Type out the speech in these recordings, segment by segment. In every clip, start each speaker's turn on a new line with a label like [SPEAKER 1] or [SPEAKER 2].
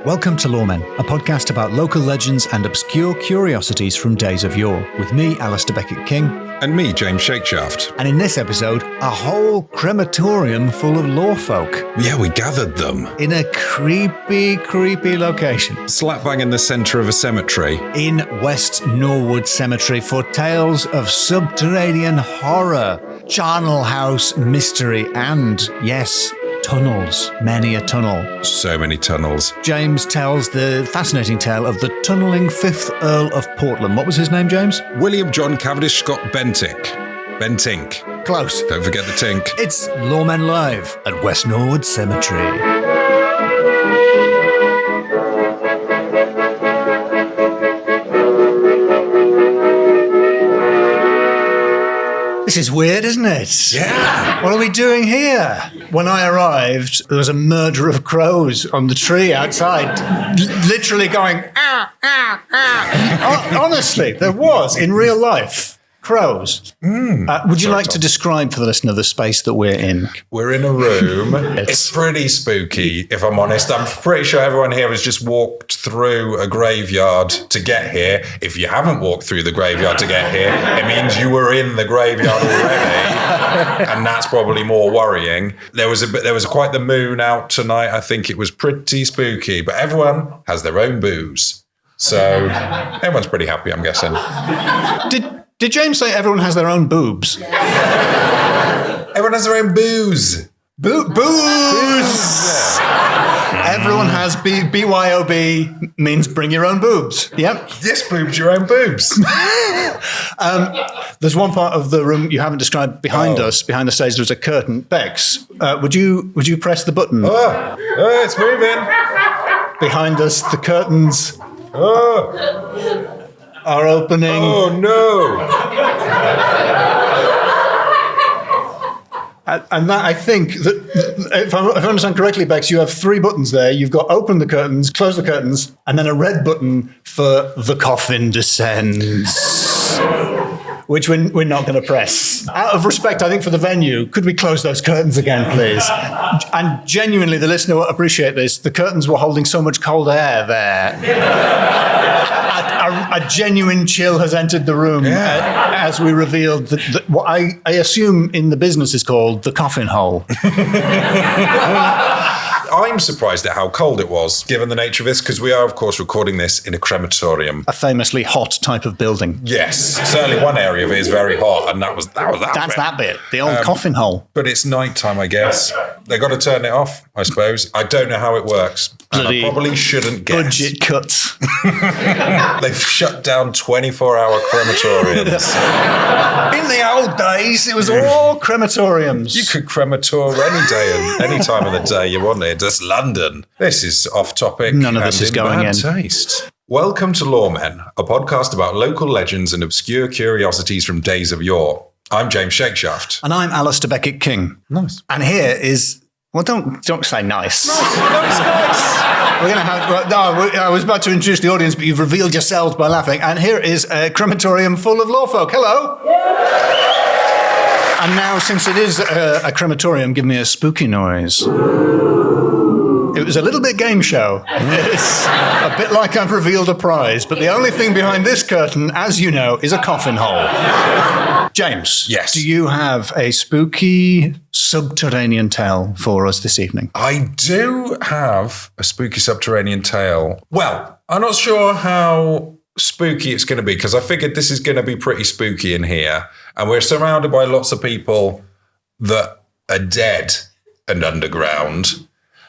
[SPEAKER 1] Welcome to Loremen, a podcast about local legends and obscure curiosities from days of yore, with me, Alasdair Beckett-King.
[SPEAKER 2] And me, James Shakeshaft.
[SPEAKER 1] And in this episode, a whole crematorium full of lorefolk.
[SPEAKER 2] Yeah, we gathered them.
[SPEAKER 1] In a creepy location.
[SPEAKER 2] Slap bang in the centre of a cemetery.
[SPEAKER 1] In West Norwood Cemetery for tales of subterranean horror, charnel house mystery, and, yes, tunnels. Many a tunnel.
[SPEAKER 2] So many tunnels.
[SPEAKER 1] James tells the fascinating tale of the tunnelling 5th Earl of Portland. What was his name, James?
[SPEAKER 2] William John Cavendish Scott Bentink.
[SPEAKER 1] Close.
[SPEAKER 2] Don't forget the tink.
[SPEAKER 1] It's Loremen Live at West Norwood Cemetery. This is weird, isn't it?
[SPEAKER 2] Yeah.
[SPEAKER 1] What are we doing here? When I arrived, there was a murder of crows on the tree outside, literally going, ah, ah, ah. Honestly, there was, in real life, crows. Would you like to describe for the listener the space that we're in?
[SPEAKER 2] We're in a room. It's pretty spooky, if I'm honest. I'm pretty sure everyone here has just walked through a graveyard to get here. If you haven't walked through the graveyard to get here, it means you were in the graveyard already, and that's probably more worrying. There was quite the moon out tonight. I think it was pretty spooky, but everyone has their own booze. So everyone's pretty happy, I'm guessing.
[SPEAKER 1] Did James say everyone has their own boobs?
[SPEAKER 2] Everyone has their own booze.
[SPEAKER 1] Booze! Yeah. Everyone has BYOB means bring your own boobs. Yep.
[SPEAKER 2] Yes, boobs, your own boobs.
[SPEAKER 1] There's one part of the room you haven't described behind us. Behind the stage, there's a curtain. Bex, would you press the button?
[SPEAKER 2] Oh, it's moving.
[SPEAKER 1] Behind us, the curtains are opening.
[SPEAKER 2] Oh, no.
[SPEAKER 1] And that, I think, that if I understand correctly, Bex, you have 3 buttons there. You've got open the curtains, close the curtains, and then a red button for the coffin descends, which we're not going to press. Out of respect, I think, for the venue, could we close those curtains again, please? And genuinely, the listener will appreciate this. The curtains were holding so much cold air there. A genuine chill has entered the room as we revealed what I assume in the business is called the coffin hole.
[SPEAKER 2] I'm surprised at how cold it was, given the nature of this, because we are, of course, recording this in a crematorium.
[SPEAKER 1] A famously hot type of building.
[SPEAKER 2] Yes, certainly one area of it is very hot, and that was that
[SPEAKER 1] That's
[SPEAKER 2] bit.
[SPEAKER 1] that bit, the old coffin hole.
[SPEAKER 2] But it's nighttime, I guess. They got to turn it off, I suppose. I don't know how it works. And I probably shouldn't guess.
[SPEAKER 1] Budget cuts.
[SPEAKER 2] They've shut down 24-hour crematoriums.
[SPEAKER 1] In the old days, it was all crematoriums.
[SPEAKER 2] You could cremator any day, any time of the day you wanted. That's London. This is off topic.
[SPEAKER 1] None of this is going in.
[SPEAKER 2] Taste. Welcome to Loremen, a podcast about local legends and obscure curiosities from days of yore. I'm James Shakeshaft.
[SPEAKER 1] And I'm Alasdair Beckett-King.
[SPEAKER 2] Nice.
[SPEAKER 1] And here is... Well, don't say nice.
[SPEAKER 2] Nice.
[SPEAKER 1] We're going to have... I was about to introduce the audience, but you've revealed yourselves by laughing. And here is a crematorium full of lorefolk. Hello. And now, since it is a crematorium, give me a spooky noise. It was a little bit game show. It's a bit like I've revealed a prize, but the only thing behind this curtain, as you know, is a coffin hole. James,
[SPEAKER 2] yes.
[SPEAKER 1] Do you have a spooky subterranean tale for us this evening?
[SPEAKER 2] I do have a spooky subterranean tale. Well, I'm not sure how spooky it's going to be, because I figured this is going to be pretty spooky in here. And we're surrounded by lots of people that are dead and underground.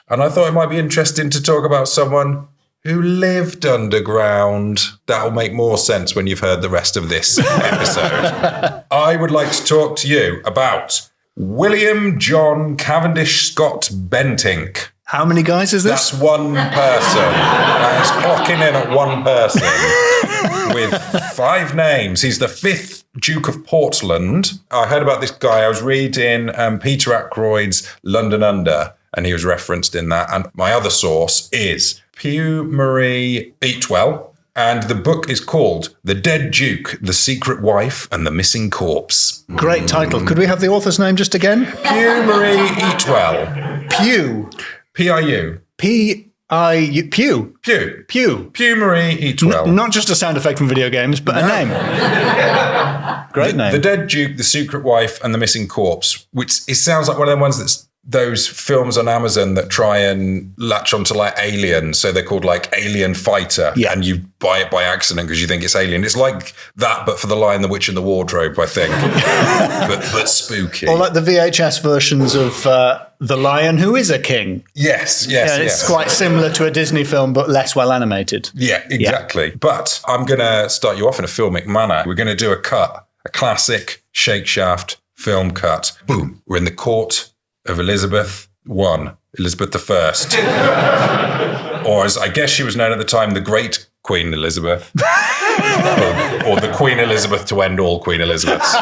[SPEAKER 2] And I thought it might be interesting to talk about someone who lived underground. That'll make more sense when you've heard the rest of this episode. I would like to talk to you about William John Cavendish Scott Bentink.
[SPEAKER 1] How many guys is this?
[SPEAKER 2] That's one person. That is clocking in at one person with 5 names. He's the 5th Duke of Portland. I heard about this guy. I was reading Peter Ackroyd's London Under, and he was referenced in that. And my other source is Pew Marie Beatwell, And the book is called The Dead Duke, The Secret Wife and the Missing Corpse.
[SPEAKER 1] Great title. Could we have the author's name just again?
[SPEAKER 2] Pugh Marie Eatwell.
[SPEAKER 1] Pew.
[SPEAKER 2] P-I-U.
[SPEAKER 1] P-I-U. Pew.
[SPEAKER 2] Pew.
[SPEAKER 1] Pew.
[SPEAKER 2] Pugh Marie Eatwell.
[SPEAKER 1] Not just a sound effect from video games, but a name. Great name.
[SPEAKER 2] The Dead Duke, The Secret Wife and the Missing Corpse, which it sounds like one of them ones that's those films on Amazon that try and latch onto like Alien. So they're called like Alien Fighter.
[SPEAKER 1] Yeah.
[SPEAKER 2] And you buy it by accident because you think it's Alien. It's like that, but for The Lion, the Witch and the Wardrobe, I think. but spooky.
[SPEAKER 1] Or like the VHS versions of The Lion Who Is a King.
[SPEAKER 2] Yes.
[SPEAKER 1] It's quite similar to a Disney film, but less well animated.
[SPEAKER 2] Yeah, exactly. Yeah. But I'm going to start you off in a filmic manner. We're going to do a classic Shakeshaft film cut. Boom. We're in the court of Elizabeth I, Elizabeth I. Or as I guess she was known at the time, the Great Queen Elizabeth. or the Queen Elizabeth to end all Queen Elizabeths.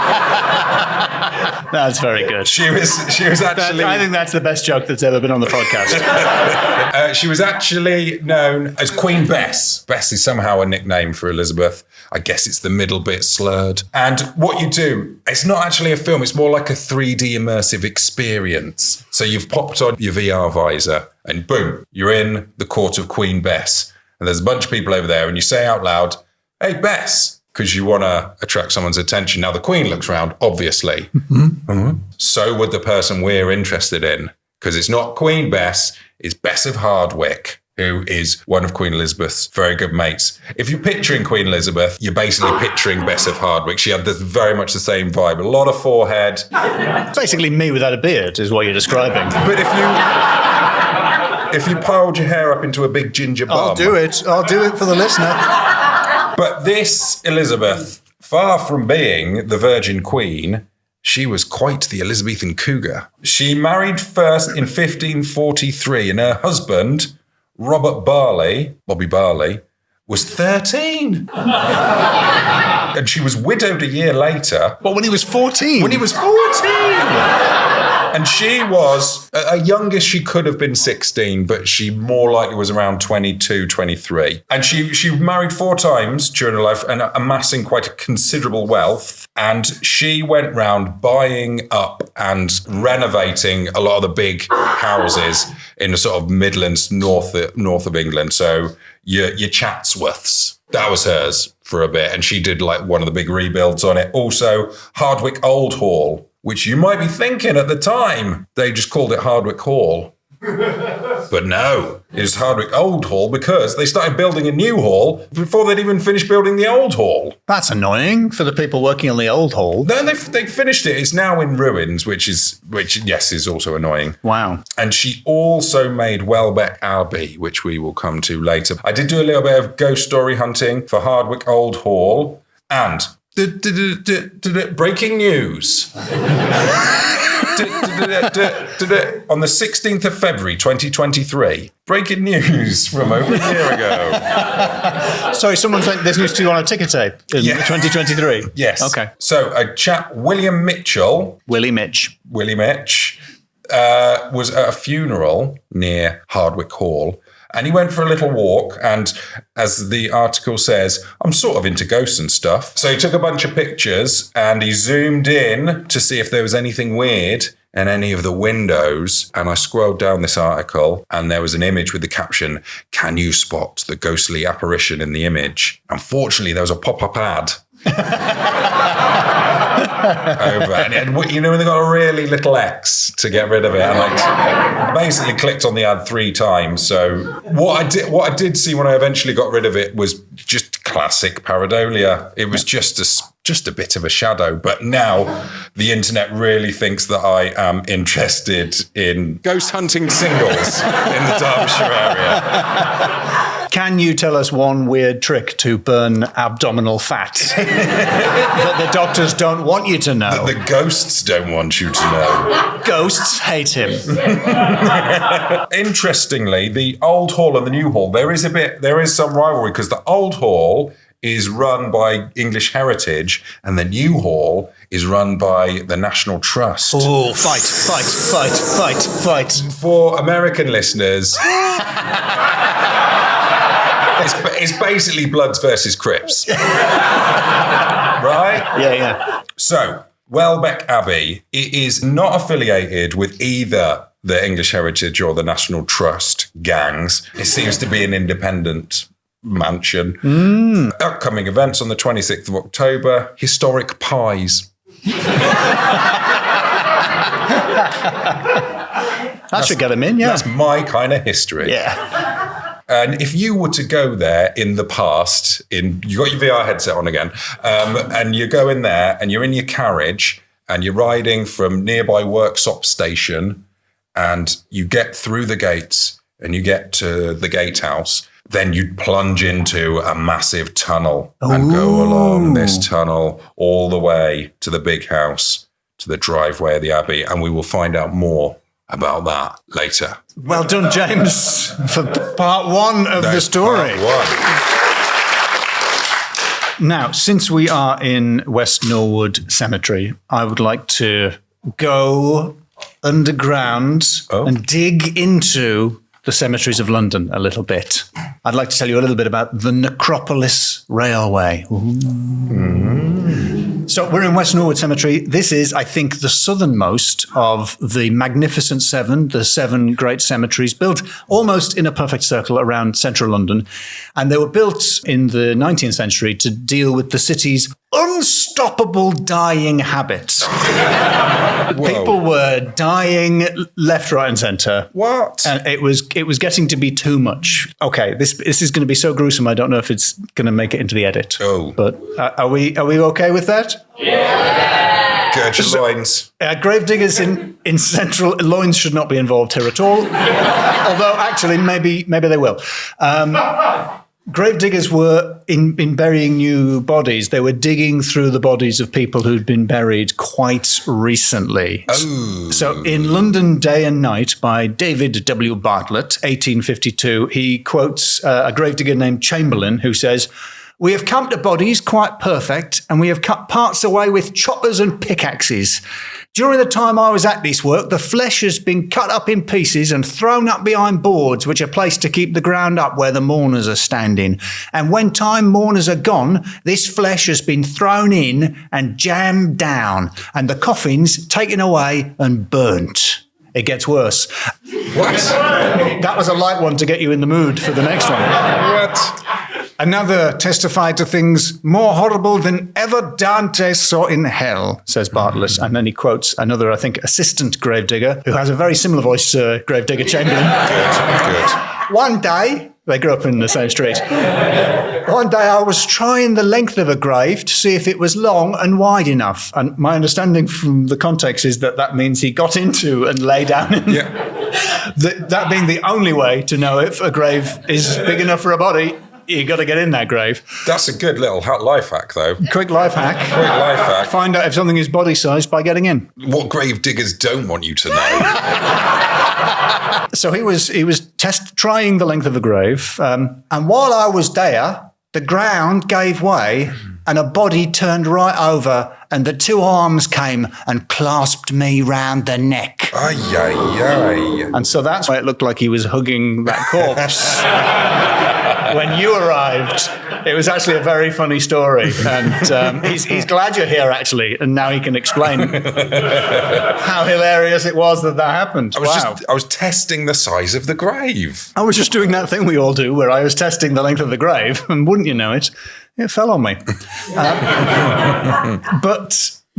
[SPEAKER 1] That's very good.
[SPEAKER 2] She was actually...
[SPEAKER 1] I think that's the best joke that's ever been on the podcast.
[SPEAKER 2] She was actually known as Queen Bess. Bess is somehow a nickname for Elizabeth. I guess it's the middle bit slurred. And what you do, it's not actually a film. It's more like a 3D immersive experience. So you've popped on your VR visor and boom, you're in the court of Queen Bess. And there's a bunch of people over there and you say out loud, "Hey, Bess," because you want to attract someone's attention. Now, the Queen looks round, obviously. Mm-hmm. So would the person we're interested in, because it's not Queen Bess, it's Bess of Hardwick, who is one of Queen Elizabeth's very good mates. If you're picturing Queen Elizabeth, you're basically picturing Bess of Hardwick. She had very much the same vibe, a lot of forehead.
[SPEAKER 1] Basically me without a beard is what you're describing.
[SPEAKER 2] But if you piled your hair up into a big ginger bum...
[SPEAKER 1] I'll do it for the listener.
[SPEAKER 2] But this Elizabeth, far from being the Virgin Queen, she was quite the Elizabethan cougar. She married first in 1543, and her husband, Bobby Barley, was 13. And she was widowed a year later.
[SPEAKER 1] But when he was 14?
[SPEAKER 2] When he was 14! And she was, at youngest, she could have been 16, but she more likely was around 22, 23. And she married 4 times during her life and amassing quite a considerable wealth. And she went round buying up and renovating a lot of the big houses in the sort of Midlands, north of England. So your Chatsworths. That was hers for a bit. And she did like one of the big rebuilds on it. Also, Hardwick Old Hall, which you might be thinking at the time, they just called it Hardwick Hall. But no, it's Hardwick Old Hall because they started building a new hall before they'd even finished building the old hall.
[SPEAKER 1] That's annoying for the people working on the old hall.
[SPEAKER 2] Then they finished it. It's now in ruins, which is also annoying.
[SPEAKER 1] Wow.
[SPEAKER 2] And she also made Welbeck Abbey, which we will come to later. I did do a little bit of ghost story hunting for Hardwick Old Hall and... breaking news. On the 16th of February 2023. Breaking news from over a year ago.
[SPEAKER 1] Sorry, someone sent this news to you on a ticker tape in 2023?
[SPEAKER 2] Yes.
[SPEAKER 1] Okay.
[SPEAKER 2] So a chap, Willie Mitch, was at a funeral near Hardwick Hall. And he went for a little walk, and as the article says, I'm sort of into ghosts and stuff. So he took a bunch of pictures, and he zoomed in to see if there was anything weird in any of the windows. And I scrolled down this article, and there was an image with the caption, "Can you spot the ghostly apparition in the image?" Unfortunately, there was a pop-up ad. Over and when they got a really little X to get rid of it, and I basically clicked on the ad 3 times. So what I did see when I eventually got rid of it was just classic pareidolia. It was just a bit of a shadow. But now the internet really thinks that I am interested in ghost hunting singles in the Derbyshire area.
[SPEAKER 1] Can you tell us one weird trick to burn abdominal fat that the doctors don't want you to know?
[SPEAKER 2] That the ghosts don't want you to know.
[SPEAKER 1] Ghosts hate him.
[SPEAKER 2] Interestingly, the old hall and the new hall, there is some rivalry because the old hall is run by English Heritage and the new hall is run by the National Trust.
[SPEAKER 1] Oh, fight.
[SPEAKER 2] For American listeners... It's basically Bloods versus Crips. Right?
[SPEAKER 1] Yeah.
[SPEAKER 2] So, Welbeck Abbey, it is not affiliated with either the English Heritage or the National Trust gangs. It seems to be an independent mansion. Upcoming events on the 26th of October, historic pies.
[SPEAKER 1] That should get him in, yeah.
[SPEAKER 2] That's my kind of history.
[SPEAKER 1] Yeah.
[SPEAKER 2] And if you were to go there in the past, you got your VR headset on again, and you go in there and you're in your carriage and you're riding from nearby Worksop station and you get through the gates and you get to the gatehouse, then you'd plunge into a massive tunnel and go along this tunnel all the way to the big house, to the driveway of the Abbey. And we will find out more about that later.
[SPEAKER 1] Well done, James, for part one of the story.
[SPEAKER 2] Part one.
[SPEAKER 1] Now, since we are in West Norwood Cemetery, I would like to go underground and dig into the cemeteries of London a little bit. I'd like to tell you a little bit about the Necropolis Railway. So we're in West Norwood Cemetery. This is, I think, the southernmost of the Magnificent Seven, the 7 great cemeteries, built almost in a perfect circle around central London. And they were built in the 19th century to deal with the city's unstoppable dying habits. People were dying left, right, and centre.
[SPEAKER 2] What?
[SPEAKER 1] And it was getting to be too much. Okay, this is going to be so gruesome. I don't know if it's going to make it into the edit.
[SPEAKER 2] Oh,
[SPEAKER 1] but are we okay with that?
[SPEAKER 2] Yeah. Gird your loins.
[SPEAKER 1] Gravediggers in central loins should not be involved here at all. Although, actually, maybe they will. Gravediggers were, in burying new bodies, they were digging through the bodies of people who'd been buried quite recently.
[SPEAKER 2] Oh.
[SPEAKER 1] So in London Day and Night by David W. Bartlett, 1852, he quotes a gravedigger named Chamberlain who says, "We have camped the bodies quite perfect, and we have cut parts away with choppers and pickaxes. During the time I was at this work, the flesh has been cut up in pieces and thrown up behind boards, which are placed to keep the ground up where the mourners are standing. And when time mourners are gone, this flesh has been thrown in and jammed down, and the coffins taken away and burnt." It gets worse.
[SPEAKER 2] What?
[SPEAKER 1] That was a light one to get you in the mood for the next one.
[SPEAKER 2] What?
[SPEAKER 1] "Another testified to things more horrible than ever Dante saw in hell," says Bartlett. And then he quotes another, I think, assistant gravedigger who has a very similar voice to Gravedigger Chamberlain.
[SPEAKER 2] Good.
[SPEAKER 1] "One day," they grew up in the same street, "one day I was trying the length of a grave to see if it was long and wide enough." And my understanding from the context is that means he got into and lay down. That being the only way to know if a grave is big enough for a body. You got to get in that grave.
[SPEAKER 2] That's a good little life hack, though.
[SPEAKER 1] Quick life hack. Find out if something is body sized by getting in.
[SPEAKER 2] What grave diggers don't want you to know.
[SPEAKER 1] So he was trying the length of a grave, and while I was there, the ground gave way, and a body turned right over, and the 2 arms came and clasped me round the neck.
[SPEAKER 2] Ay, ay, ay.
[SPEAKER 1] And so that's why it looked like he was hugging that corpse. When you arrived, it was actually a very funny story. And he's glad you're here, actually. And now he can explain how hilarious it was that happened.
[SPEAKER 2] I was testing the size of the grave.
[SPEAKER 1] I was just doing that thing we all do where I was testing the length of the grave. And wouldn't you know it, it fell on me.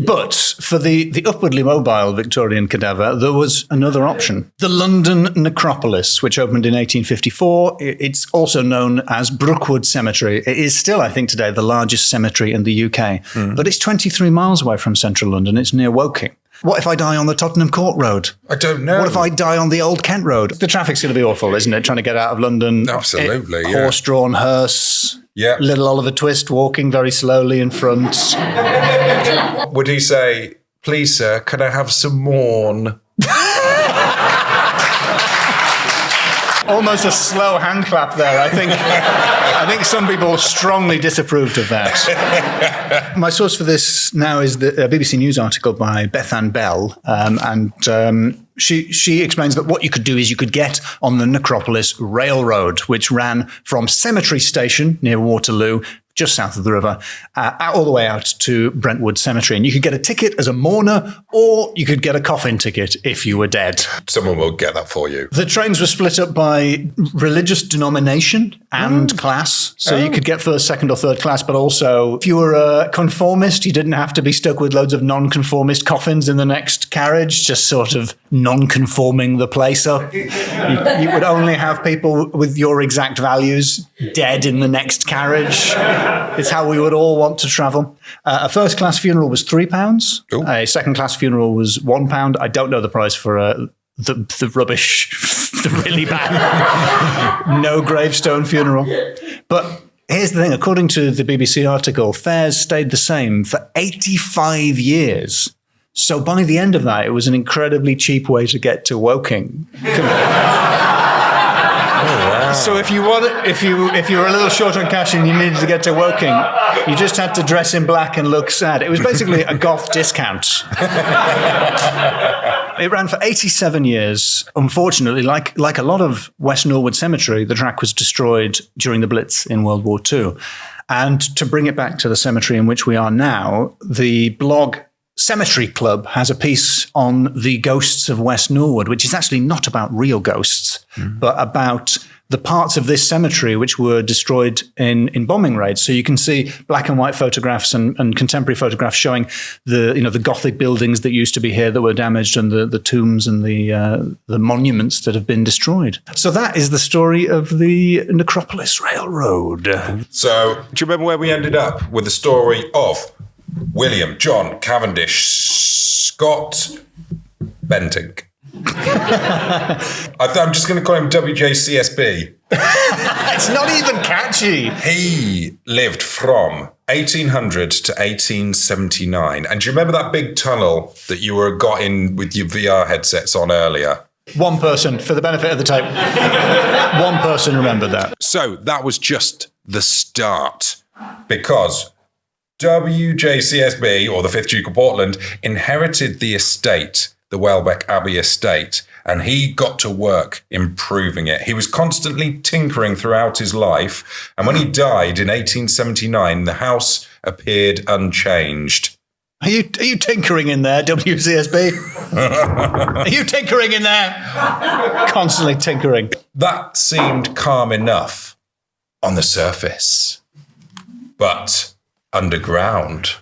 [SPEAKER 1] But for the upwardly mobile Victorian cadaver, there was another option. The London Necropolis, which opened in 1854. It's also known as Brookwood Cemetery. It is still, I think, today the largest cemetery in the UK. But it's 23 miles away from central London. It's near Woking. What if I die on the Tottenham Court Road?
[SPEAKER 2] I don't know.
[SPEAKER 1] What if I die on the Old Kent Road? The traffic's going to be awful, isn't it? Trying to get out of London.
[SPEAKER 2] Absolutely, yeah.
[SPEAKER 1] Horse-drawn hearse.
[SPEAKER 2] Yeah.
[SPEAKER 1] Little Oliver Twist walking very slowly in front.
[SPEAKER 2] Would he say, "Please, sir, can I have some morn?"
[SPEAKER 1] Almost a slow hand clap there. I think some people strongly disapproved of that. My source for this now is the BBC News article by Beth Ann Bell, and she explains that what you could do is you could get on the Necropolis Railroad, which ran from Cemetery Station near Waterloo, just south of the river, all the way out to Brentwood Cemetery. And you could get a ticket as a mourner, or you could get a coffin ticket if you were dead.
[SPEAKER 2] Someone will get that for you.
[SPEAKER 1] The trains were split up by religious denomination and class. So you could get first, second, or third class, but also if you were a conformist, you didn't have to be stuck with loads of non-conformist coffins in the next carriage, just sort of non-conforming the place up. You would only have people with your exact values dead in the next carriage. It's how we would all want to travel. A first-class funeral was £3.
[SPEAKER 2] Ooh.
[SPEAKER 1] A second-class funeral was £1. I don't know the price for the rubbish, the really bad, no gravestone funeral. But here's the thing. According to the BBC article, fares stayed the same for 85 years. So by the end of that, it was an incredibly cheap way to get to Woking. So if you were a little short on cash and you needed to get to Woking, you just had to dress in black and look sad. It was basically a goth discount. It ran for 87 years. Unfortunately, like a lot of West Norwood Cemetery, the track was destroyed during the Blitz in World War II. And to bring it back to the cemetery in which we are now, the blog Cemetery Club has a piece on the ghosts of West Norwood, which is actually not about real ghosts, but about the parts of this cemetery which were destroyed in bombing raids. So you can see black and white photographs and contemporary photographs showing the Gothic buildings that used to be here that were damaged, and the tombs and the monuments that have been destroyed. So that is the story of the Necropolis Railroad.
[SPEAKER 2] So do you remember where we ended up with the story of William John Cavendish Scott Bentinck? I'm just going to call him WJCSB.
[SPEAKER 1] It's not even catchy.
[SPEAKER 2] He lived from 1800 to 1879. And do you remember that big tunnel that you got in with your VR headsets on earlier?
[SPEAKER 1] One person, for the benefit of the tape, one person remembered that.
[SPEAKER 2] So that was just the start, because WJCSB, or the 5th Duke of Portland, inherited the estate, the Welbeck Abbey estate, and he got to work improving it. He was constantly tinkering throughout his life, and when he died in 1879, the house appeared unchanged.
[SPEAKER 1] Are you tinkering in there, WCSB? Are you tinkering in there? Constantly tinkering.
[SPEAKER 2] That seemed calm enough on the surface, but underground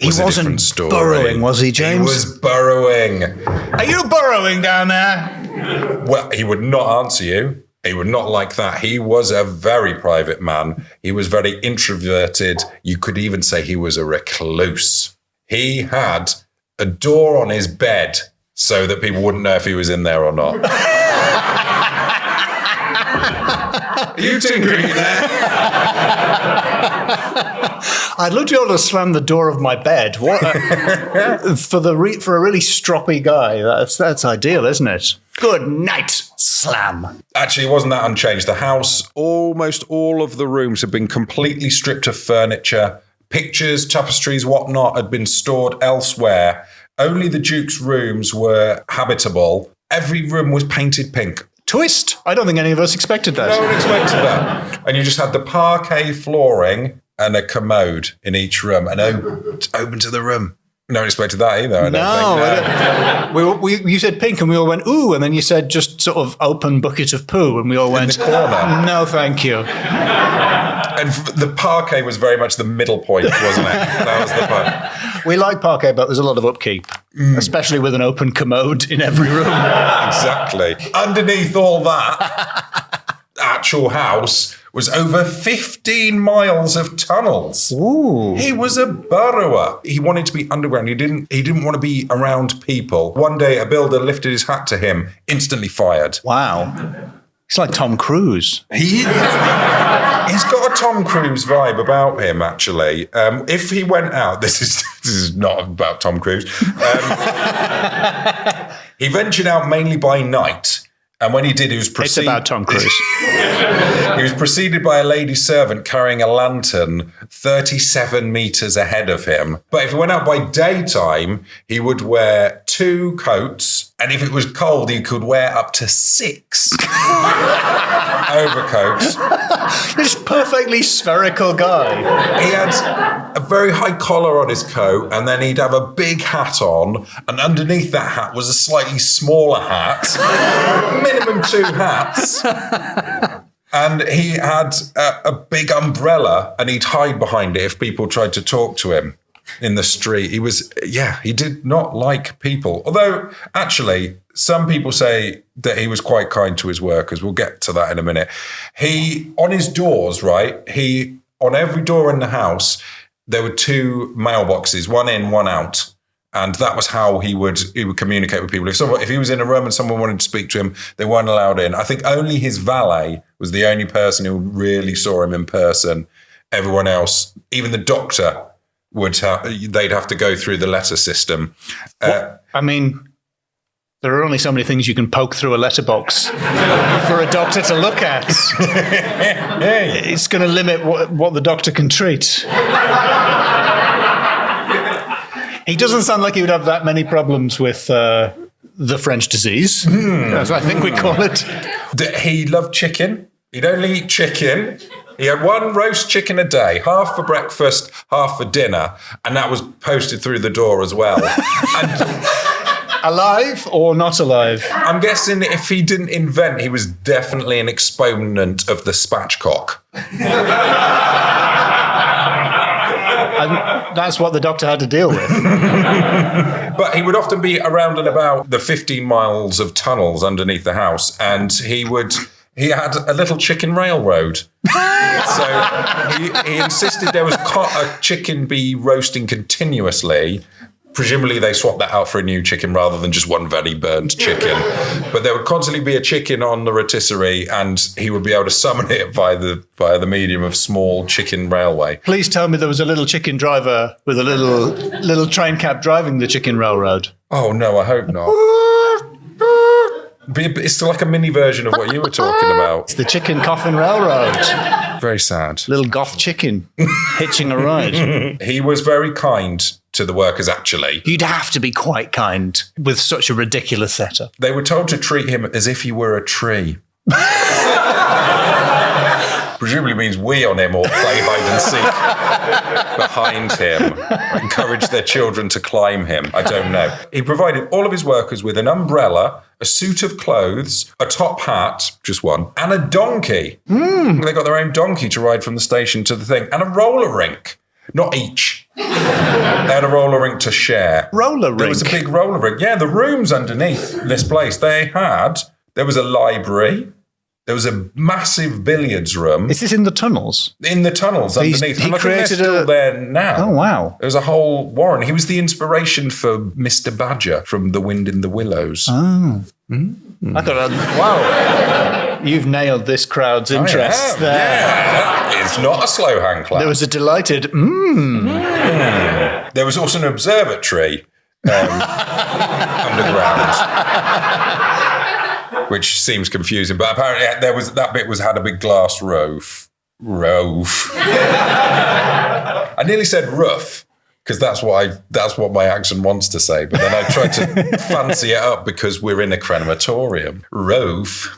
[SPEAKER 2] was a different story.
[SPEAKER 1] Burrowing, was he, James?
[SPEAKER 2] He was burrowing.
[SPEAKER 1] Are you burrowing down there?
[SPEAKER 2] Well, he would not answer you. He would not like that. He was a very private man. He was very introverted. You could even say he was a recluse. He had a door on his bed so that people wouldn't know if he was in there or not. Are you tinkering there?
[SPEAKER 1] I'd love to be able to slam the door of my bed. What for a really stroppy guy? That's ideal, isn't it? Good night, slam.
[SPEAKER 2] Actually, it wasn't that unchanged. The house, almost all of the rooms had been completely stripped of furniture. Pictures, tapestries, whatnot had been stored elsewhere. Only the Duke's rooms were habitable. Every room was painted pink.
[SPEAKER 1] Twist. I don't think any of us expected that.
[SPEAKER 2] No one expected that. And you just had the parquet flooring and a commode in each room, and open to the room. No one expected that either, I don't think. You said pink and we all went, ooh, and then you said just sort of open bucket of poo, and we all went, no, thank you. And the parquet was very much the middle point, wasn't it? That was the point.
[SPEAKER 1] We like parquet, but there's a lot of upkeep, especially with an open commode in every room.
[SPEAKER 2] Exactly. Underneath all that actual house was over 15 miles of tunnels.
[SPEAKER 1] Ooh.
[SPEAKER 2] He was a burrower. He wanted to be underground. He didn't want to be around people. One day, a builder lifted his hat to him, instantly fired.
[SPEAKER 1] Wow. It's like Tom Cruise.
[SPEAKER 2] He's got a Tom Cruise vibe about him, actually. If he went out, this is not about Tom Cruise. He ventured out mainly by night, And when he did, he was
[SPEAKER 1] It's
[SPEAKER 2] preceded.
[SPEAKER 1] about Tom Cruise.
[SPEAKER 2] He was preceded by a lady servant carrying a lantern 37 meters ahead of him. But if he went out by daytime, he would wear 2 coats. And if it was cold, he could wear up to 6 overcoats.
[SPEAKER 1] This perfectly spherical guy.
[SPEAKER 2] He had a very high collar on his coat, and then he'd have a big hat on, and underneath that hat was a slightly smaller hat, minimum 2 hats. And he had a big umbrella, and he'd hide behind it if people tried to talk to him in the street. He did not like people. Although, actually, some people say that he was quite kind to his workers. We'll get to that in a minute. On his doors, right, on every door in the house, there were 2 mailboxes, one in, one out. And that was how he would communicate with people. If he was in a room and someone wanted to speak to him, they weren't allowed in. I think only his valet was the only person who really saw him in person. Everyone else, even the doctor, they'd have to go through the letter system.
[SPEAKER 1] There are only so many things you can poke through a letterbox for a doctor to look at. It's going to limit what the doctor can treat. He doesn't sound like he would have that many problems with the French disease, as I think we call it.
[SPEAKER 2] He loved chicken. He'd only eat chicken. He had 1 roast chicken a day, half for breakfast, half for dinner, and that was posted through the door as well. And
[SPEAKER 1] alive or not alive?
[SPEAKER 2] I'm guessing if he didn't invent, he was definitely an exponent of the spatchcock.
[SPEAKER 1] And that's what the doctor had to deal with.
[SPEAKER 2] But he would often be around and about the 15 miles of tunnels underneath the house, and he had a little chicken railroad. So he insisted there was a chicken be roasting continuously. Presumably they swapped that out for a new chicken rather than just one very burnt chicken. But there would constantly be a chicken on the rotisserie, and he would be able to summon it via the medium of small chicken railway.
[SPEAKER 1] Please tell me there was a little chicken driver with a little train cab driving the chicken railroad.
[SPEAKER 2] Oh, no, I hope not. It's still like a mini version of what you were talking about.
[SPEAKER 1] It's the chicken coffin railroad.
[SPEAKER 2] Very sad.
[SPEAKER 1] Little goth chicken hitching a ride.
[SPEAKER 2] He was very kind to the workers, actually.
[SPEAKER 1] You'd have to be quite kind with such a ridiculous setup.
[SPEAKER 2] They were told to treat him as if he were a tree. Presumably means wee on him or play hide and seek behind him. Encourage their children to climb him. I don't know. He provided all of his workers with an umbrella, a suit of clothes, a top hat, just one, and a donkey. They got their own donkey to ride from the station to the thing, and a roller rink. Not each. They had a roller rink to share.
[SPEAKER 1] Roller rink?
[SPEAKER 2] There was a big roller rink. Yeah, the rooms underneath this place, there was a library. There was a massive billiards room.
[SPEAKER 1] Is this in the tunnels?
[SPEAKER 2] In the tunnels underneath.
[SPEAKER 1] He created
[SPEAKER 2] still there now.
[SPEAKER 1] Oh, wow.
[SPEAKER 2] There was a whole warren. He was the inspiration for Mr. Badger from The Wind in the Willows.
[SPEAKER 1] Oh. I thought, wow, you've nailed this crowd's interest there.
[SPEAKER 2] Yeah, it's not a slow hand clap.
[SPEAKER 1] There was a delighted,
[SPEAKER 2] There was also an observatory underground, which seems confusing. But apparently, that bit had a big glass roof. I nearly said roof, because that's what my accent wants to say. But then I tried to fancy it up because we're in a crematorium. Roof.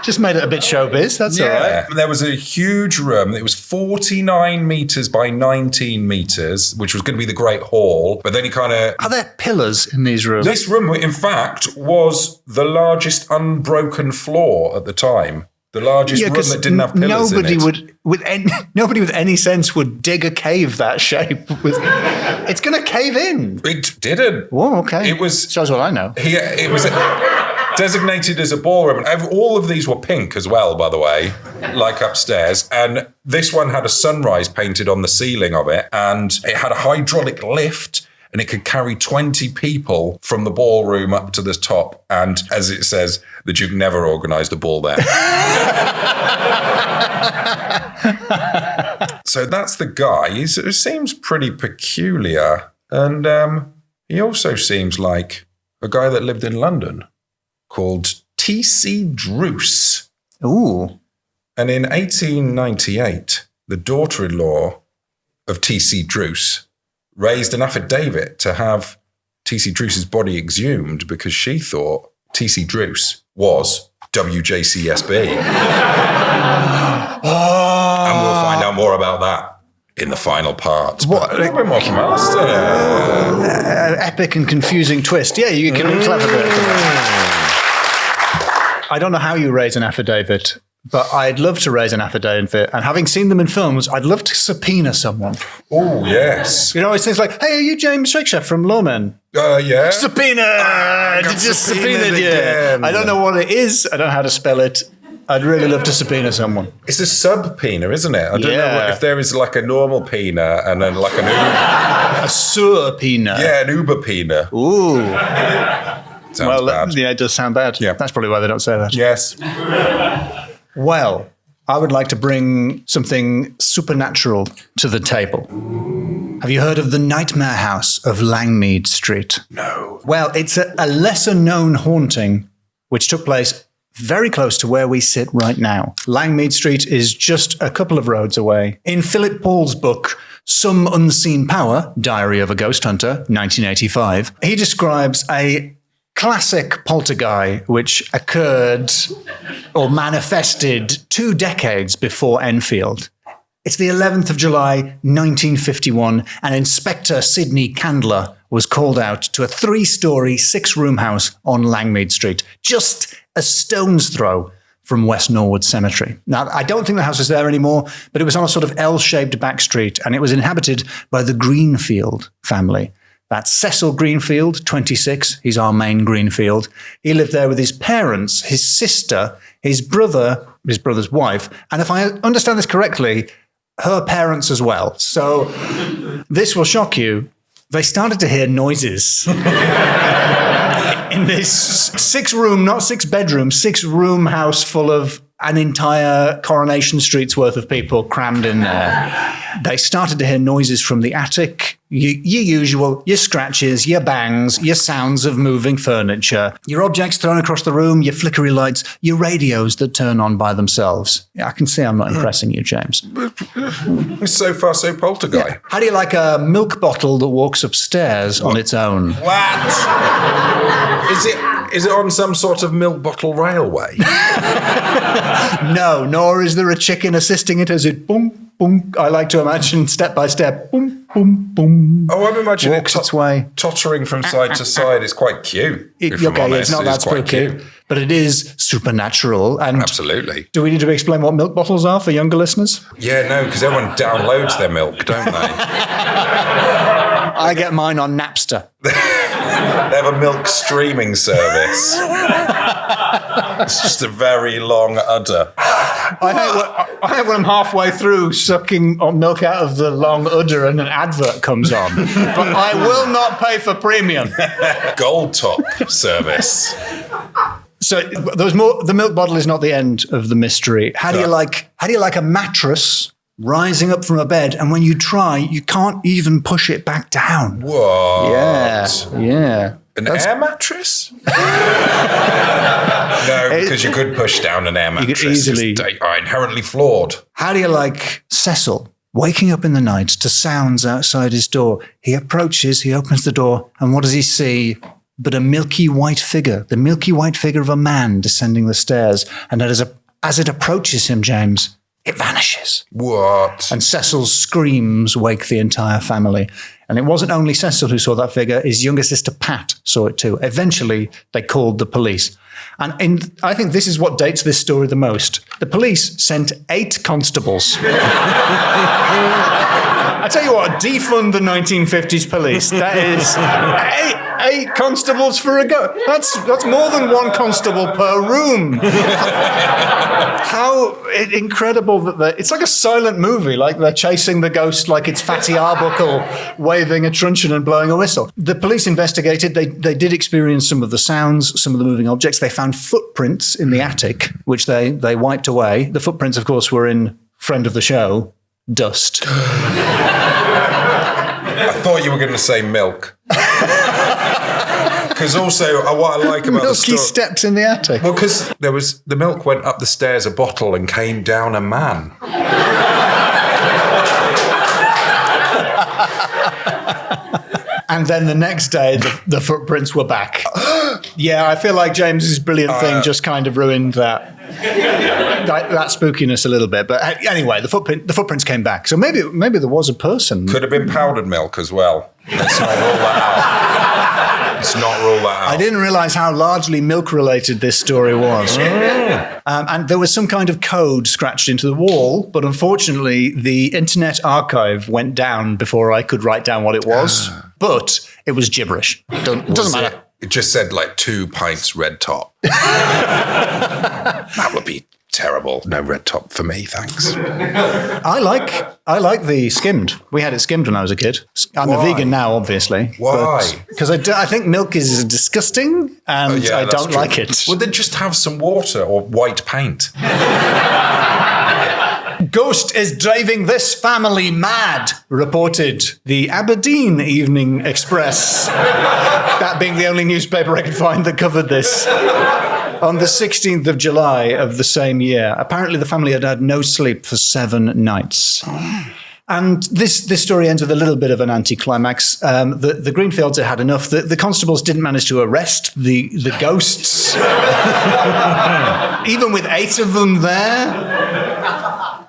[SPEAKER 1] Just made it a bit showbiz. That's all right.
[SPEAKER 2] There was a huge room. It was 49 meters by 19 meters, which was going to be the Great Hall. But then he kind of...
[SPEAKER 1] Are there pillars in these rooms?
[SPEAKER 2] This room, in fact, was the largest unbroken floor at the time. The largest room that didn't have pillars in it.
[SPEAKER 1] Nobody with any sense would dig a cave that shape. It's going to cave in.
[SPEAKER 2] It didn't.
[SPEAKER 1] Oh, okay.
[SPEAKER 2] It was...
[SPEAKER 1] Shows what I know.
[SPEAKER 2] It was designated as a ballroom. All of these were pink as well, by the way, like upstairs. And this one had a sunrise painted on the ceiling of it. And it had a hydraulic lift. And it could carry 20 people from the ballroom up to the top. And as it says, the Duke never organised a ball there. So that's the guy. He seems pretty peculiar. And he also seems like a guy that lived in London. called T.C. Druce.
[SPEAKER 1] Ooh.
[SPEAKER 2] And in 1898, the daughter-in-law of T.C. Druce raised an affidavit to have T.C. Druce's body exhumed because she thought T.C. Druce was WJCSB. And we'll find out more about that in the final part.
[SPEAKER 1] What?
[SPEAKER 2] A little bit more from Alasdair.
[SPEAKER 1] Epic and confusing twist. Yeah, you can be clever there. I don't know how you raise an affidavit, but I'd love to raise an affidavit. And having seen them in films, I'd love to subpoena someone.
[SPEAKER 2] Oh, yes.
[SPEAKER 1] You know, it's things like, hey, are you James Shakeshaft from Loremen?
[SPEAKER 2] Yeah.
[SPEAKER 1] Subpoena! Just subpoenaed you. I don't know what it is. I don't know how to spell it. I'd really love to subpoena someone.
[SPEAKER 2] It's a subpoena, isn't it? I don't know if there is like a normal pena and then like an Uber.
[SPEAKER 1] A subpoena.
[SPEAKER 2] Yeah, an Uber pena.
[SPEAKER 1] Ooh.
[SPEAKER 2] Sounds bad.
[SPEAKER 1] Yeah, it does sound bad.
[SPEAKER 2] Yeah.
[SPEAKER 1] That's probably why they don't say that.
[SPEAKER 2] Yes.
[SPEAKER 1] Well, I would like to bring something supernatural to the table. Have you heard of the Nightmare House of Langmead Street?
[SPEAKER 2] No.
[SPEAKER 1] Well, it's a lesser-known haunting which took place very close to where we sit right now. Langmead Street is just a couple of roads away. In Philip Paul's book, Some Unseen Power, Diary of a Ghost Hunter, 1985, he describes a classic polterguy which occurred or manifested 2 decades before Enfield. It's the 11th of July, 1951, and Inspector Sidney Candler was called out to a 3-story, 6-room house on Langmead Street, just a stone's throw from West Norwood Cemetery. Now, I don't think the house is there anymore, but it was on a sort of L-shaped back street, and it was inhabited by the Greenfield family. That's Cecil Greenfield, 26. He's our main Greenfield. He lived there with his parents, his sister, his brother, his brother's wife, and if I understand this correctly, her parents as well. So this will shock you. They started to hear noises in this 6-room, not 6-bedroom, 6-room house full of an entire Coronation Street's worth of people crammed in there. They started to hear noises from the attic, your usual, your scratches, your bangs, your sounds of moving furniture, your objects thrown across the room, your flickery lights, your radios that turn on by themselves. Yeah, I can see I'm not impressing you, James.
[SPEAKER 2] It's so far so polterguy.
[SPEAKER 1] Yeah. How do you like a milk bottle that walks upstairs on its own?
[SPEAKER 2] What? Is it on some sort of milk bottle railway?
[SPEAKER 1] No, nor is there a chicken assisting it as it boom, boom. I like to imagine step by step, boom, boom, boom.
[SPEAKER 2] Oh, I'm imagining
[SPEAKER 1] walks its way.
[SPEAKER 2] Tottering from side to side is quite cute.
[SPEAKER 1] It's not that spooky, but it is supernatural. And
[SPEAKER 2] absolutely.
[SPEAKER 1] Do we need to explain what milk bottles are for younger listeners?
[SPEAKER 2] Yeah, no, because everyone downloads their milk, don't they?
[SPEAKER 1] I get mine on Napster.
[SPEAKER 2] They have a milk streaming service. It's just a very long udder.
[SPEAKER 1] I hate when I'm halfway through sucking milk out of the long udder and an advert comes on. But I will not pay for premium.
[SPEAKER 2] Gold top service.
[SPEAKER 1] So there's more. The milk bottle is not the end of the mystery. How do you like a mattress rising up from a bed, and when you try, you can't even push it back down?
[SPEAKER 2] What?
[SPEAKER 1] Yeah.
[SPEAKER 2] Air mattress? No, because you could push down an air mattress.
[SPEAKER 1] You could easily.
[SPEAKER 2] They are inherently flawed.
[SPEAKER 1] How do you like Cecil waking up in the night to sounds outside his door? He approaches, he opens the door, and what does he see but a milky white figure, the milky white figure of a man descending the stairs. And as it approaches him, James, it vanishes.
[SPEAKER 2] What?
[SPEAKER 1] And Cecil's screams wake the entire family. And it wasn't only Cecil who saw that figure, his younger sister Pat saw it too. Eventually, they called the police. And I think this is what dates this story the most. The police sent 8 constables. I tell you what, defund the 1950s police. That is 8 constables for a go. That's more than 1 constable per room. How incredible that it's like a silent movie, like they're chasing the ghost like it's Fatty Arbuckle waving a truncheon and blowing a whistle. The police investigated. They did experience some of the sounds, some of the moving objects. They found footprints in the attic, which they wiped away. The footprints, of course, were in friend of the show, dust.
[SPEAKER 2] I thought you were going to say milk. Because also, what I like about the
[SPEAKER 1] Milky
[SPEAKER 2] story...
[SPEAKER 1] steps in the attic.
[SPEAKER 2] Well, because the milk went up the stairs a bottle and came down a man.
[SPEAKER 1] And then the next day, the footprints were back. Yeah, I feel like James's brilliant thing just kind of ruined that spookiness a little bit. But anyway, the footprints came back. So maybe there was a person.
[SPEAKER 2] Could have been powdered milk as well. Let's not rule that out. Let's not rule that out.
[SPEAKER 1] I didn't realize how largely milk-related this story was. And there was some kind of code scratched into the wall, but unfortunately, the Internet Archive went down before I could write down what it was. But it was gibberish. Doesn't matter.
[SPEAKER 2] It just said 2 pints red top. That would be terrible. No red top for me, thanks.
[SPEAKER 1] I like the skimmed. We had it skimmed when I was a kid. I'm a vegan now, obviously.
[SPEAKER 2] Why?
[SPEAKER 1] Because I think milk is disgusting, and I don't like it.
[SPEAKER 2] Well, then just have some water or white paint.
[SPEAKER 1] Ghost is driving this family mad, reported the Aberdeen Evening Express. That being the only newspaper I could find that covered this. On the 16th of July of the same year. Apparently the family had had no sleep for 7 nights. And this story ends with a little bit of an anticlimax. The Greenfields had had enough. The constables didn't manage to arrest the ghosts. Even with 8 of them there.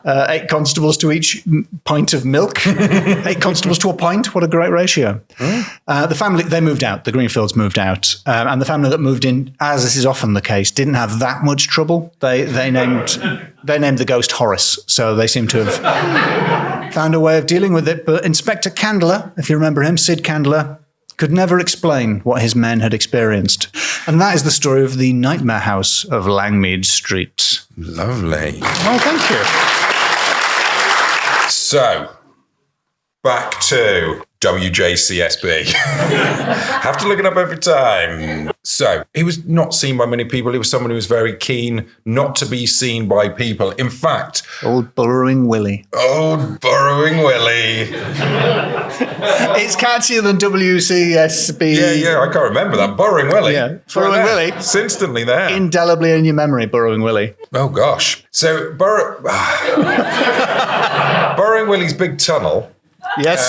[SPEAKER 1] 8 constables to each pint of milk. 8 constables to a pint. What a great ratio. The family, they moved out. The Greenfields moved out. And the family that moved in, as this is often the case, didn't have that much trouble. They named the ghost Horace. So they seem to have found a way of dealing with it. But Inspector Candler, if you remember him, Sid Candler, could never explain what his men had experienced. And that is the story of the Nightmare House of Langmead Street.
[SPEAKER 2] Lovely.
[SPEAKER 1] Oh, thank you.
[SPEAKER 2] So, back to WJCSB. Have to look it up every time. So, he was not seen by many people. He was someone who was very keen not to be seen by people. In fact...
[SPEAKER 1] Old Burrowing Willie.
[SPEAKER 2] Old Burrowing Willie.
[SPEAKER 1] It's catchier than WCSB.
[SPEAKER 2] Yeah, I can't remember that. Burrowing Willie.
[SPEAKER 1] Yeah, Burrowing Willie.
[SPEAKER 2] It's instantly there.
[SPEAKER 1] Indelibly in your memory, Burrowing Willie.
[SPEAKER 2] Oh, gosh. So, Burrowing Willie's big tunnel.
[SPEAKER 1] Yes.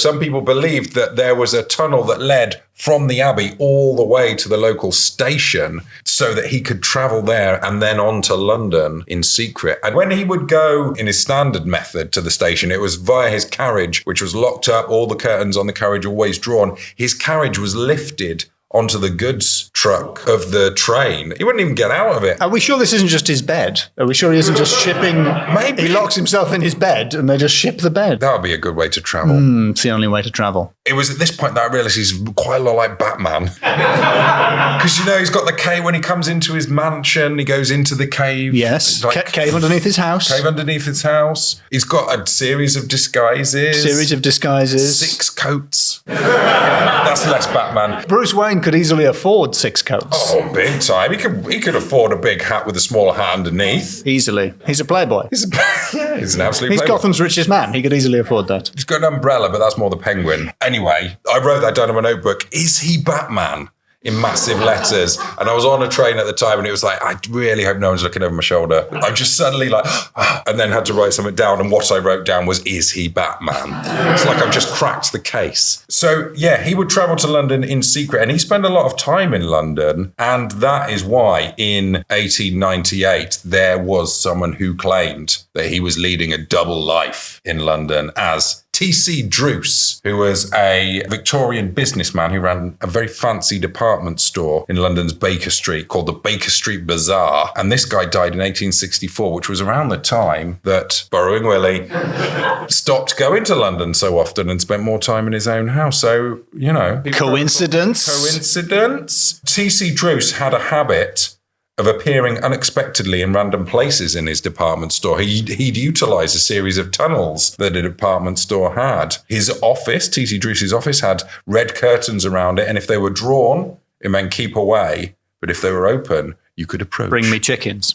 [SPEAKER 2] Some people believed that there was a tunnel that led from the Abbey all the way to the local station so that he could travel there and then on to London in secret. And when he would go in his standard method to the station, it was via his carriage, which was locked up, all the curtains on the carriage always drawn. His carriage was lifted onto the goods truck of the train. He wouldn't even get out of it.
[SPEAKER 1] Are we sure this isn't just his bed? Are we sure he isn't just shipping?
[SPEAKER 2] Maybe.
[SPEAKER 1] He locks himself in his bed and they just ship the bed.
[SPEAKER 2] That would be a good way to travel.
[SPEAKER 1] It's the only way to travel.
[SPEAKER 2] It was at this point that I realised he's quite a lot like Batman. Because, he's got the cave when he comes into his mansion, he goes into the cave.
[SPEAKER 1] Yes, cave underneath his house.
[SPEAKER 2] Cave underneath his house. He's got a series of disguises. 6 coats. That's less Batman.
[SPEAKER 1] Bruce Wayne could easily afford 6 coats.
[SPEAKER 2] Oh, big time. He could afford a big hat with a smaller hat underneath.
[SPEAKER 1] Easily. He's a playboy.
[SPEAKER 2] He's an absolute
[SPEAKER 1] He's
[SPEAKER 2] playboy.
[SPEAKER 1] Gotham's richest man. He could easily afford that.
[SPEAKER 2] He's got an umbrella, but that's more the Penguin. Anyway, I wrote that down in my notebook. Is he Batman? In massive letters. And I was on a train at the time and it was like, I really hope no one's looking over my shoulder. I just suddenly and then had to write something down. And what I wrote down was, is he Batman? It's like I've just cracked the case. So yeah, he would travel to London in secret and he spent a lot of time in London. And that is why in 1898, there was someone who claimed that he was leading a double life in London as T.C. Druce, who was a Victorian businessman who ran a very fancy department store in London's Baker Street called the Baker Street Bazaar. And this guy died in 1864, which was around the time that Burrowing Willie stopped going to London so often and spent more time in his own house. So,
[SPEAKER 1] Coincidence?
[SPEAKER 2] Coincidence? T.C. Druce had a habit of appearing unexpectedly in random places in his department store. He'd utilise a series of tunnels that a department store had. His office, T.C. Druce's office, had red curtains around it, and if they were drawn, it meant keep away. But if they were open, you could approach.
[SPEAKER 1] Bring me chickens.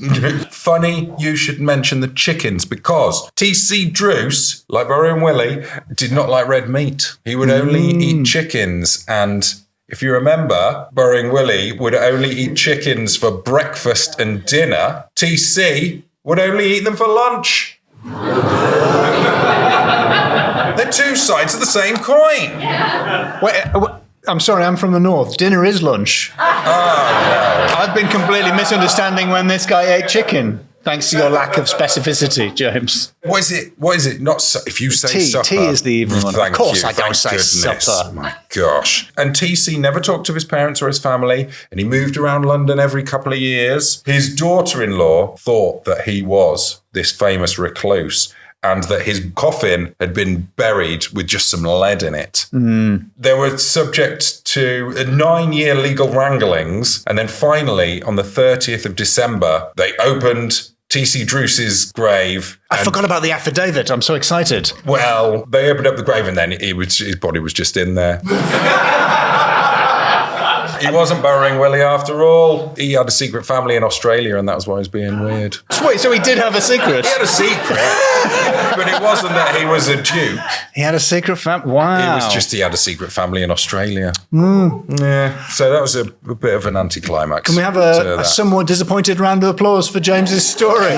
[SPEAKER 2] Funny you should mention the chickens because T.C. Druce, like Burrowing Willie, did not like red meat. He would only eat chickens. And if you remember, Burrowing Willie would only eat chickens for breakfast and dinner. T.C. would only eat them for lunch. They're two sides of the same coin.
[SPEAKER 1] Wait, I'm sorry, I'm from the north. Dinner is lunch.
[SPEAKER 2] Oh, no.
[SPEAKER 1] I've been completely misunderstanding when this guy ate chicken. Thanks to your lack of specificity, James.
[SPEAKER 2] What is it? Not if you say
[SPEAKER 1] tea.
[SPEAKER 2] supper.
[SPEAKER 1] Tea is the evening one. Of course I don't say supper.
[SPEAKER 2] My gosh. And TC never talked to his parents or his family, and he moved around London every couple of years. His daughter-in-law thought that he was this famous recluse and that his coffin had been buried with just some lead in it. They were subject to 9-year legal wranglings, and then finally, on the 30th of December, they opened T.C. Druce's grave.
[SPEAKER 1] I forgot about the affidavit. I'm so excited.
[SPEAKER 2] Well, they opened up the grave and then his body was just in there. He wasn't Burrowing Willie after all. He had a secret family in Australia and that was why he was being weird.
[SPEAKER 1] Wait, so he did have a secret?
[SPEAKER 2] He had a secret, but it wasn't that he was a duke.
[SPEAKER 1] He had a secret family? Wow.
[SPEAKER 2] It was just he had a secret family in Australia. Yeah, so that was a bit of an anticlimax.
[SPEAKER 1] Can we have a somewhat disappointed round of applause for James's story?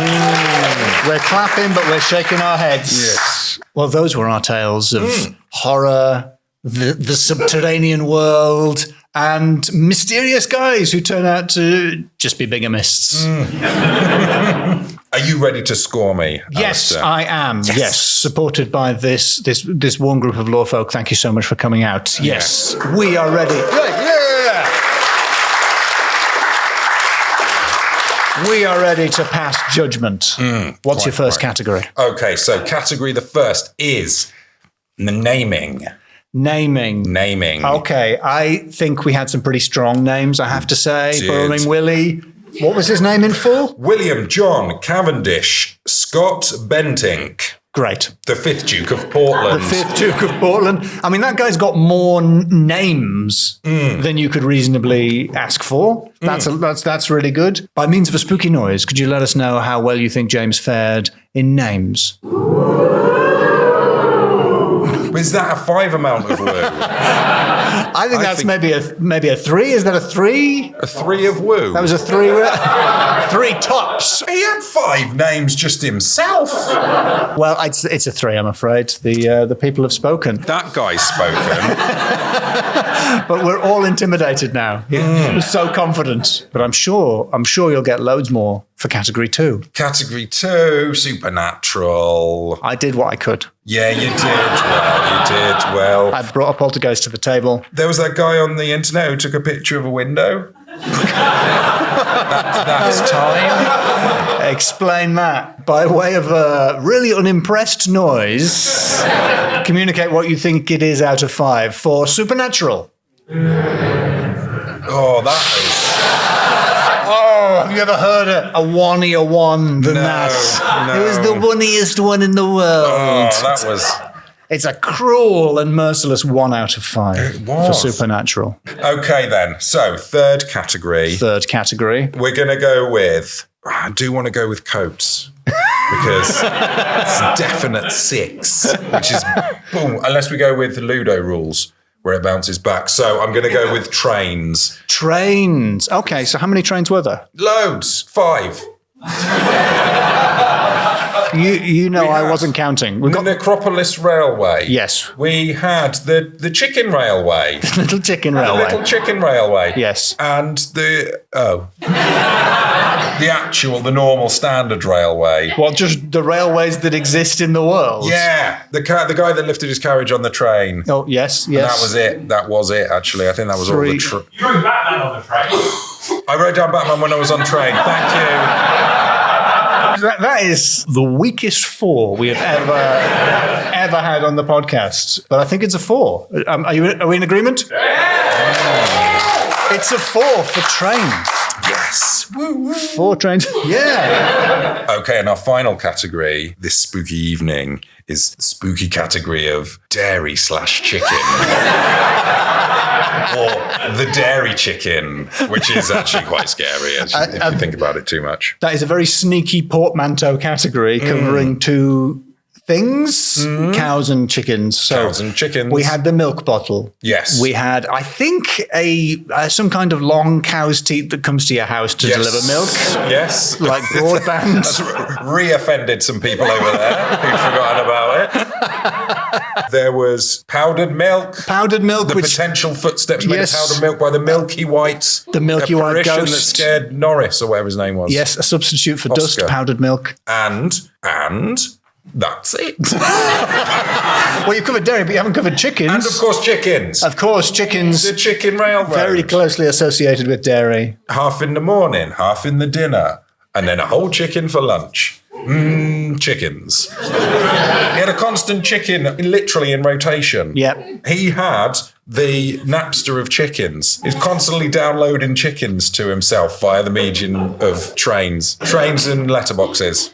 [SPEAKER 1] We're clapping, but we're shaking our heads.
[SPEAKER 2] Yes.
[SPEAKER 1] Well, those were our tales of horror, the subterranean world, and mysterious guys who turn out to just be bigamists.
[SPEAKER 2] Are you ready to score me,
[SPEAKER 1] Yes,
[SPEAKER 2] Alasdair?
[SPEAKER 1] I am. Yes, supported by this one group of lorefolk. Thank you so much for coming out. Yes, we are ready. Yeah. We are ready to pass judgment. What's your first category?
[SPEAKER 2] Okay, so category the first is the naming.
[SPEAKER 1] Naming. Okay, I think we had some pretty strong names, I have to say. Burrowing Willie. What was his name in full?
[SPEAKER 2] William John Cavendish Scott Bentinck.
[SPEAKER 1] Great.
[SPEAKER 2] The 5th Duke of Portland.
[SPEAKER 1] The 5th Duke of Portland. I mean, that guy's got more names than you could reasonably ask for. That's really good. By means of a spooky noise, could you let us know how well you think James fared in names?
[SPEAKER 2] Is that a 5 amount of woo?
[SPEAKER 1] I think that's maybe a 3. Is that a 3?
[SPEAKER 2] A 3 of woo?
[SPEAKER 1] That was a 3. 3 tops.
[SPEAKER 2] He had 5 names just himself.
[SPEAKER 1] Well, it's a 3, I'm afraid. The people have spoken.
[SPEAKER 2] That guy's spoken.
[SPEAKER 1] But we're all intimidated now. We're so confident. But I'm sure you'll get loads more for category 2.
[SPEAKER 2] Category 2, supernatural.
[SPEAKER 1] I did what I could.
[SPEAKER 2] Yeah, you did well.
[SPEAKER 1] I brought a poltergeist to the table.
[SPEAKER 2] There was that guy on the internet who took a picture of a window. That's time.
[SPEAKER 1] Explain that. By way of a really unimpressed noise, communicate what you think it is out of 5 for supernatural.
[SPEAKER 2] Oh, that is...
[SPEAKER 1] Oh, have you ever heard a one-ear one than that?
[SPEAKER 2] No.
[SPEAKER 1] It was the one-earest one in the world.
[SPEAKER 2] Oh, that was...
[SPEAKER 1] It's a cruel and merciless 1 out of 5
[SPEAKER 2] It was.
[SPEAKER 1] for supernatural.
[SPEAKER 2] Okay, then. So, third category.
[SPEAKER 1] We're
[SPEAKER 2] going to go with... I do want to go with coats. Because it's definite 6. Which is... boom. Unless we go with the Ludo rules, where it bounces back. So, I'm going to go with trains.
[SPEAKER 1] Trains. Okay, so how many trains were there?
[SPEAKER 2] Loads. 5.
[SPEAKER 1] You know I wasn't counting.
[SPEAKER 2] The Necropolis Railway.
[SPEAKER 1] Yes.
[SPEAKER 2] We had the chicken railway.
[SPEAKER 1] Little chicken
[SPEAKER 2] The
[SPEAKER 1] railway.
[SPEAKER 2] little chicken railway.
[SPEAKER 1] Yes.
[SPEAKER 2] And the normal standard railway.
[SPEAKER 1] Well, just the railways that exist in the world.
[SPEAKER 2] Yeah. The guy that lifted his carriage on the train.
[SPEAKER 1] Oh, yes.
[SPEAKER 2] And that was it, actually. I think that was
[SPEAKER 1] 3.
[SPEAKER 2] all the...
[SPEAKER 3] You wrote Batman on the train.
[SPEAKER 2] I wrote down Batman when I was on train. Thank you.
[SPEAKER 1] That is the weakest 4 we have ever had on the podcast. But I think it's a 4. Are we in agreement? Yeah. It's a 4 for trains.
[SPEAKER 2] Yes.
[SPEAKER 1] 4 trains. Yeah.
[SPEAKER 2] Okay, and our final category this spooky evening is the spooky category of dairy/chicken. Or the dairy chicken, which is actually quite scary if you think about it too much.
[SPEAKER 1] That is a very sneaky portmanteau category covering two things, cows and chickens. So
[SPEAKER 2] Cows and chickens.
[SPEAKER 1] we had the milk bottle.
[SPEAKER 2] Yes.
[SPEAKER 1] We had, I think, some kind of long cow's teat that comes to your house to deliver milk.
[SPEAKER 2] Yes.
[SPEAKER 1] Like broadband.
[SPEAKER 2] That's re-offended some people over there who'd forgotten about it. There was powdered milk.
[SPEAKER 1] Powdered milk,
[SPEAKER 2] The potential footsteps made of powdered milk by the Milky White.
[SPEAKER 1] The Milky White
[SPEAKER 2] apparition
[SPEAKER 1] ghost.
[SPEAKER 2] that scared Norris, or whatever his name was.
[SPEAKER 1] Yes, a substitute for
[SPEAKER 2] Oscar.
[SPEAKER 1] dust, powdered milk.
[SPEAKER 2] And that's it.
[SPEAKER 1] Well, you've covered dairy, but you haven't covered chickens.
[SPEAKER 2] And of course, chickens.
[SPEAKER 1] Of course, chickens.
[SPEAKER 2] The chicken railroad.
[SPEAKER 1] Very closely associated with dairy.
[SPEAKER 2] Half in the morning, half in the dinner, and then a whole chicken for lunch. Chickens. He had a constant chicken, literally in rotation.
[SPEAKER 1] Yep.
[SPEAKER 2] He had the Napster of chickens. He's constantly downloading chickens to himself via the medium of trains and letterboxes.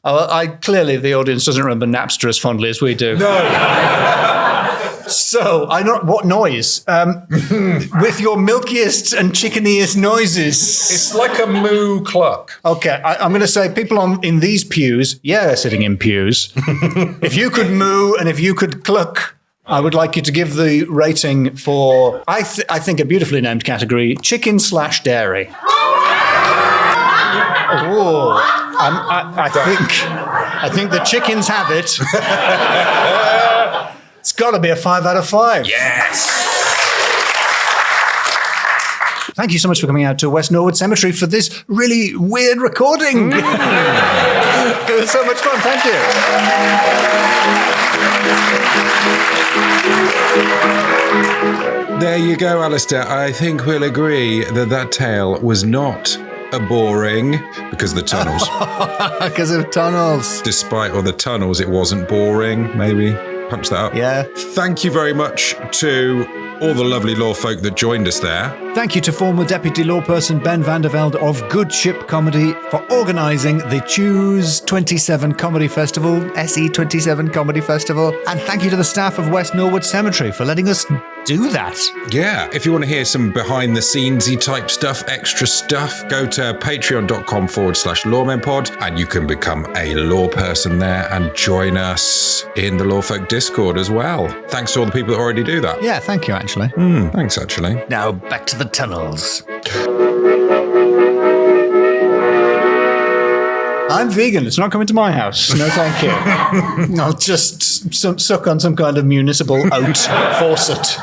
[SPEAKER 1] Clearly the audience doesn't remember Napster as fondly as we do.
[SPEAKER 2] No.
[SPEAKER 1] So, I know what noise? With your milkiest and chickeniest noises.
[SPEAKER 2] It's like a moo cluck.
[SPEAKER 1] Okay, I'm going to say people in these pews, they're sitting in pews. If you could moo and if you could cluck, I would like you to give the rating for, I think, a beautifully named category, chicken/dairy. Oh, I think the chickens have it. It's got to be a 5 out of 5.
[SPEAKER 2] Yes.
[SPEAKER 1] Thank you so much for coming out to West Norwood Cemetery for this really weird recording. It was so much fun. Thank you.
[SPEAKER 4] There you go, Alasdair. I think we'll agree that tale was not a boring because of the tunnels.
[SPEAKER 1] Because of tunnels.
[SPEAKER 4] Despite all the tunnels, it wasn't boring. Maybe punch that up.
[SPEAKER 1] Yeah.
[SPEAKER 4] Thank you very much to all the lovely law folk that joined us there.
[SPEAKER 1] Thank you to former Deputy Lawperson Ben Van der Velde of Good Ship Comedy for organising the Choose 27 Comedy Festival, SE27 Comedy Festival. And thank you to the staff of West Norwood Cemetery for letting us do that.
[SPEAKER 4] Yeah, if you want to hear some behind-the-scenesy type stuff, extra stuff, go to patreon.com/lawmenpod and you can become a law person there and join us in the Lawfolk Discord as well. Thanks to all the people that already do that.
[SPEAKER 1] Yeah, thank you, actually.
[SPEAKER 4] Thanks, actually.
[SPEAKER 1] Now, back to the tunnels. I'm vegan. It's not coming to my house. No, thank you. I'll just suck on some kind of municipal oat faucet.